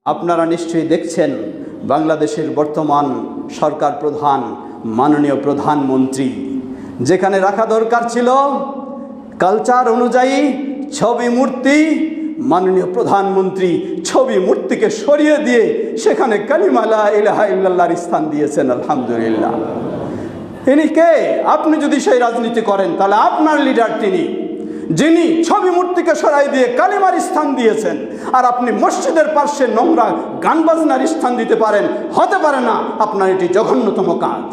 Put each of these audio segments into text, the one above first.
আপনারা নিশ্চয়ই দেখছেন বাংলাদেশের বর্তমান সরকার প্রধান মাননীয় প্রধানমন্ত্রী যেখানে রাখা দরকার ছিল কালচার অনুযায়ী ছবি মূর্তি, মাননীয় প্রধানমন্ত্রী ছবি মূর্তিকে সরিয়ে দিয়ে সেখানে কালিমা লা ইলাহা ইল্লাল্লাহর স্থান দিয়েছেন। আলহামদুলিল্লাহ। ইনি কে? আপনি যদি সেই রাজনীতি করেন তাহলে আপনার লিডার তিনি, যিনি ছবি মূর্তিকে সরাই দিয়ে কালিমার স্থান দিয়েছেন, আর আপনি মসজিদের পার্শ্বে নোংরা গান বাজনার স্থান দিতে পারেন? হতে পারে না। আপনার এটি জঘন্যতম কাজ।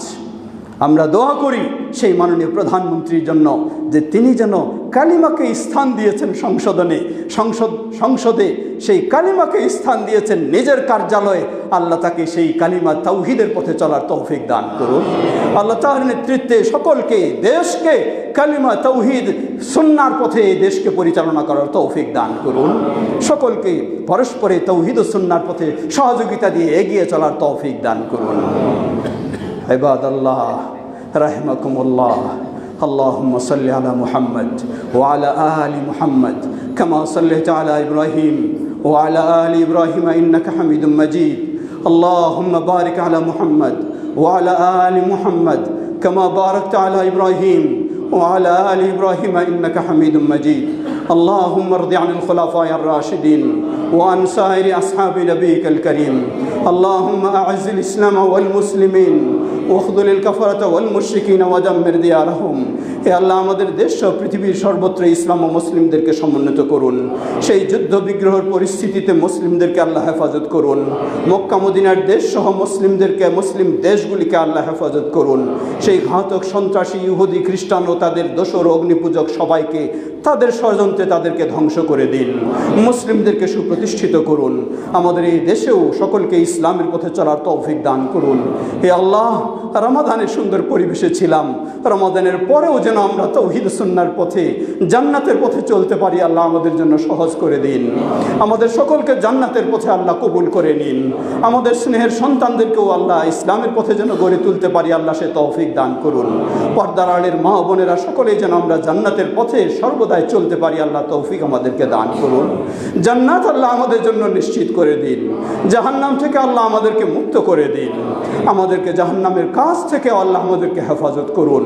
আমরা দোয়া করি সেই মাননীয় প্রধানমন্ত্রীর জন্য যে তিনি যেন কালিমাকে স্থান দিয়েছেন সংসদে সেই কালিমাকে স্থান দিয়েছেন নিজের কার্যালয়ে। আল্লাহ তাকে সেই কালিমা তাওহীদের পথে চলার তৌফিক দান করুন। আল্লাহ তাআলার নেতৃত্বে সকলকে, দেশকে কালিমা তাওহীদ সুন্নাহর পথে দেশকে পরিচালনা করার তৌফিক দান করুন। সকলকে পরস্পরে তাওহীদ ও সুন্নাহর পথে সহযোগিতা দিয়ে এগিয়ে চলার তৌফিক দান করুন। ইবাদাল্লাহ রাহিমাকুমুল্লাহ। اللهم صل على محمد وعلى آل محمد كما صليت على إبراهيم وعلى آل إبراهيم إنك حميد مجيد. اللهم بارك على محمد وعلى آل محمد كما باركت على إبراهيم وعلى آل إبراهيم إنك حميد مجيد. اللهم ارض عن الخلفاء الراشدين وعن سائر أصحاب نبيك الكريم. اللهم أعز الإسلام والمسلمين واخذل الكفرة والمشركين ودمر ديارهم. হে আল্লাহ, আমাদের দেশ ও পৃথিবীর সর্বত্র ইসলাম ও মুসলিমদেরকে সমুন্নত করুন। সেই যুদ্ধ বিগ্রহের পরিস্থিতিতে মুসলিমদেরকে আল্লাহ হেফাজত করুন। মক্কা মদিনার দেশ সহ মুসলিমদেরকে, মুসলিম দেশগুলিকে আল্লাহ হেফাজত করুন। সেই ঘাতক সন্ত্রাসী ইহুদি খ্রিস্টান ও তাদের দোসর অগ্নিপূজক সবাইকে তাদের ষড়যন্ত্রে তাদেরকে ধ্বংস করে দিন। মুসলিমদেরকে সুপ্রতিষ্ঠিত করুন। আমাদের এই দেশেও সকলকে ইসলামের পথে চলার তৌফিক দান করুন। হে আল্লাহ, রমাদানের সুন্দর পরিবেশে ছিলাম, রমাদানের পরেও যেন আমরা তাওহীদ সুন্নাহর পথে, জান্নাতের পথে চলতে পারি। আল্লাহ আমাদের জন্য সহজ করে দিন। আমাদের সকলকে জান্নাতের পথে আল্লাহ কবুল করে নিন। আমাদের স্নেহের সন্তানদেরকেও আল্লাহ ইসলামের পথে যেন গড়ে তুলতে পারি, আল্লাহ সে তৌফিক দান করুন। পর্দার আড়ের মা বোনেরা সকলেই যেন আমরা জান্নাতের পথে সর্বদাই চলতে পারি, আল্লাহ তৌফিক আমাদেরকে দান করুন। জান্নাত আল্লাহ আমাদের জন্য নিশ্চিত করে দিন। জাহান্নাম থেকে আল্লাহ আমাদেরকে মুক্ত করে দিন। আমাদেরকে জাহান্নামের কাজ থেকে আল্লাহ আমাদেরকে হেফাজত করুন।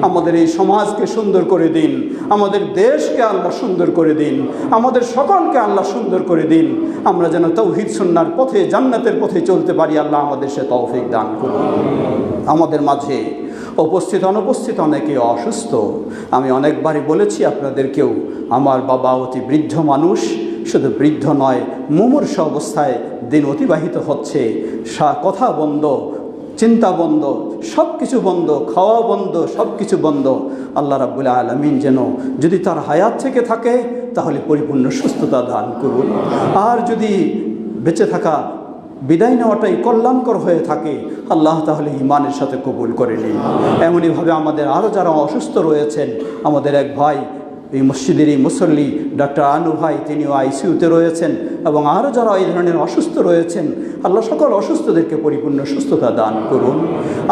আমাদের এই সমাজকে সুন্দর করে দিন। আমাদের দেশকে আল্লাহ সুন্দর করে দিন। আমাদের সকলকে আল্লাহ সুন্দর করে দিন। আমরা যেন তাওহীদ সুন্নাহর পথে, জান্নাতের পথে চলতে পারি, আল্লাহ আমাদের সে তৌফিক দান করুন। আমাদের মাঝে উপস্থিত অনুপস্থিত অনেকে অসুস্থ। আমি অনেকবারই বলেছি আপনাদেরকেও, আমার বাবা অতি বৃদ্ধ মানুষ, শুধু বৃদ্ধ নয়, মুমূর্ষু অবস্থায় দিন অতিবাহিত হচ্ছে। কথা বন্ধ, চিন্তা বন্ধ, সব কিছু বন্ধ, খাওয়া বন্ধ, সব কিছু বন্ধ। আল্লাহ রাব্বুল আলামিন যেন যদি তার হায়াত থেকে থাকে তাহলে পরিপূর্ণ সুস্থতা দান করুন। আর যদি বেঁচে থাকা, বিদায় নেওয়াটাই কল্যাণকর হয়ে থাকে, আল্লাহ তাহলে ঈমানের সাথে কবুল করে নিন। এমনইভাবে আমাদের আরও যারা অসুস্থ রয়েছেন, আমাদের এক ভাই এই মসজিদেরই মুসল্লি ডক্টর আনু ভাই, তিনিও আইসিইউতে রয়েছেন, এবং আরও যারা এই ধরনের অসুস্থ রয়েছেন, আল্লাহ সকল অসুস্থদেরকে পরিপূর্ণ সুস্থতা দান করুন।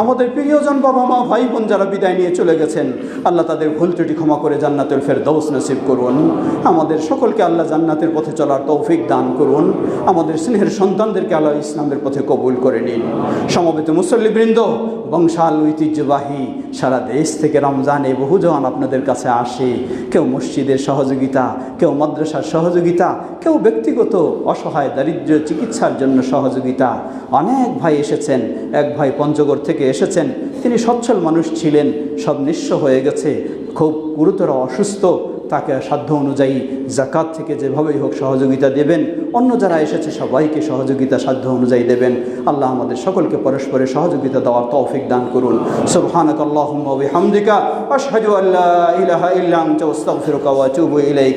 আমাদের প্রিয়জন বাবা মা ভাই বোন যারা বিদায় নিয়ে চলে গেছেন, আল্লাহ তাদের ভুল ত্রুটি ক্ষমা করে জান্নাতুল ফেরদাউস নসিব করুন। আমাদের সকলকে আল্লাহ জান্নাতের পথে চলার তৌফিক দান করুন। আমাদের স্নেহের সন্তানদেরকে আল্লাহ ইসলামের পথে কবুল করে নিন। সমবেত মুসল্লিবৃন্দ, বংশাল ঐতিহ্যবাহী সারা দেশ থেকে রমজানে বহুজন আপনাদের কাছে আসে। কেউ মসজিদের সহযোগিতা, কেউ মাদ্রাসার সহযোগিতা, কেউ ব্যক্তিগত অসহায় দারিদ্র্য চিকিৎসার জন্য সহযোগিতা। অনেক ভাই এসেছেন। এক ভাই পঞ্চগড় থেকে এসেছেন, তিনি সচ্ছল মানুষ ছিলেন, সব নিঃস্ব হয়ে গেছে, খুব গুরুতর অসুস্থ। তাকে সাধ্য অনুযায়ী যাকাত থেকে যেভাবেই হোক সহযোগিতা দেবেন। অন্য যারা এসেছে সবাইকে সহযোগিতা সাধ্য অনুযায়ী দেবেন। আল্লাহ আমাদের সকলকে পরস্পরের সহযোগিতা দেওয়ার তৌফিক দান করুন। সুবহানাকাল্লাহুম্মা ওয়া বিহামদিকা আশহাদু আল্লা ইলাহা ইল্লা আনতা আস্তাগফিরুকা ওয়া আতুবু ইলাইক।